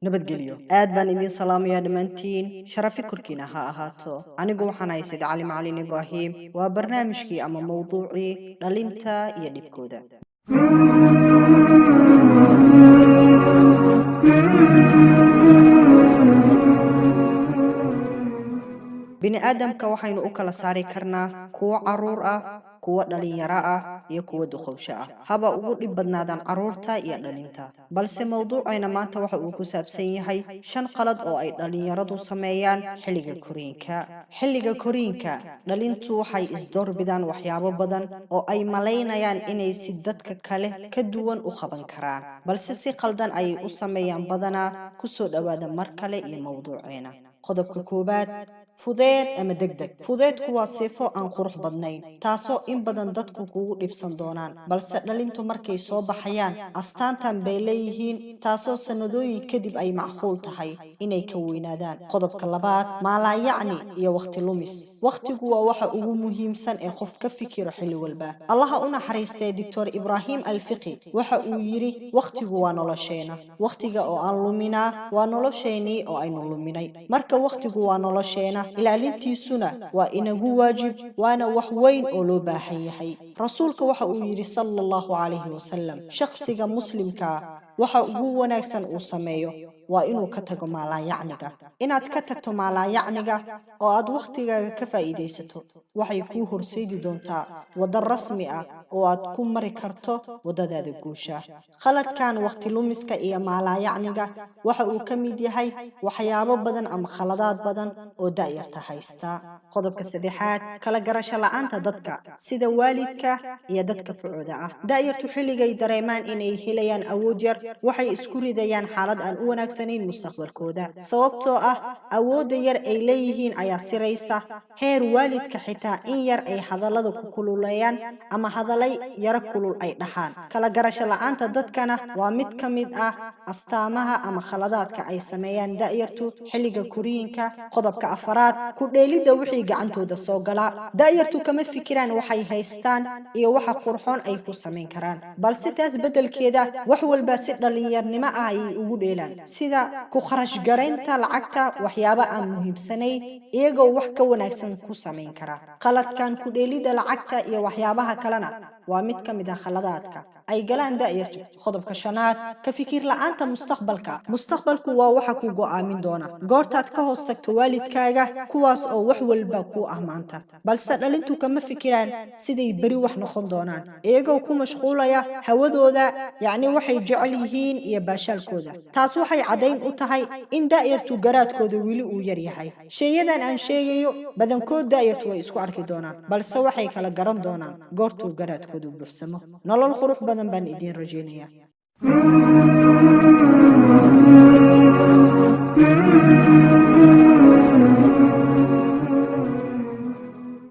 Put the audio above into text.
nabadgelyo aad baan idin salaamayaa dhammaantiin sharafi korkiina ha ahaato anigu waxaan ahay Said Cali Macalin Ibrahim waa barnaamijkii ama mowduucii dhalinta iyo dhibkooda bini aadamka waxaynu u kala saari karnaa kuwa caruur ah kuwa dhalinyaro ah iyo kuwa duqowsho ah haba ugu dhib badnaadaan caruurta iyo dhalinta balse mowduucayna maanta waxa uu ku saabsan yahay 5 qalad oo ay dhalinyaradu sameeyaan xilliga koriinka dhalintu waxay isdoorbidaan waxyaabo badan oo ay maleynayaan inay si dadka kale ka duwan u qaban karaan balse si qaldan ay u sameeyaan badanaa ku soo dhawaada mar kale iyo mowduuceena qodobka koobaad fudeed ama degdeg fudeedku waa sifo aan qurux badnayn taasoo in badan dadku kugu dhibsan doonaan balse dhalintu markay soo baxayaan astaantan bay leeyihiin taasoo sanadooyin kadib ay macquul tahay inay ka weynaadaan qodobka labaad maalaa yacni iyo waqti lumis waqtigu waa waxa ugu muhiimsan ee qof ka fikiro xilli walba allaha u naxariistay Dr. Ibrahim Al-Fiqi waxa uu yiri waqtigu waa nolosheena waqtiga oo aan luminaa waa nolosheenii oo aynu luminay marka waqtigu waa nolosheena ilaalintiisuna waa inagu waajib waana wax weyn oo loo baahan yahay rasuulka waxa uu yiri sallallahu alayhi wasallam shakhsiga muslimka waxa ugu wanaagsan uu sameeyo waa inuu ka tago maalayacniga inaad ka tagto maalayacniga oo aad waqtigaaga ka faa'iideysato waxay ku horseedi doontaa wada rasmi ah oo aad ku mari karto wadadaada guusha khaladkan waqti lumiska iyo maalayacniga waxa uu ka mid yahay waxyaabo badan ama khaladaad badan oo daayarta haysta qodobka saddexaad kala garasho la'aanta dadka sida waalidka iyo dadka fucooda ah daayartu xilligay dareemaan inay helayaan awood yar waxay isku ridayaan xaalad aan u wanaagsaneyn mustaqbalkooda sababtoo ah awoodda yar ay leeyihiin ayaa siraysa heer waalidka xitaa in yar ay hadallada ku kululeeyaan ama hadalay yara kulul ay dhaxaan kala garasho la'aanta dadkana waa mid ka mid ah astaamaha ama khaladaadka ay sameeyaan daayartu xilliga koriinka qodobka afaraad ku dheelidda wixii gacantooda soo gala daayartu kama fikiraan waxay haystaan iyo waxa qurxoon ay ku sameyn karaan balse taas bedelkeeda wax walba si dhalinyarnimo ah ay ugu dheelaan sida ku kharash gareynta lacagta waxyaabo aan muhiimsanayn iyagoo wax ka wanaagsan ku sameyn kara qaladkan ku dheelidda lacagta iyo waxyaabaha kalena waa mid ka mid ah khaladaadka ay galaan daayartu qodobka shanaad ka fikir la'aanta mustaqbalku waa waxa ku go'aamin doona goortaad ka hoos tagto waalidkaaga kuwaas oo wax walba ku maanta balse dhalintu kama fikiraan siday bari wax noqon doonaan iyagoo ku mashquulaya hawadooda yacni waxay jecel yihiin iyo baashaalkooda taas waxay cadayn u tahay in daayartu garaadkooda wili uu yar yahay sheeyadan aan sheegayo badankood daayartu way isku arki doonaan balse waxay kala garan doonaan goortuu garaadkooda buuxsamo nolol qurux badan baan idin rajaynayaa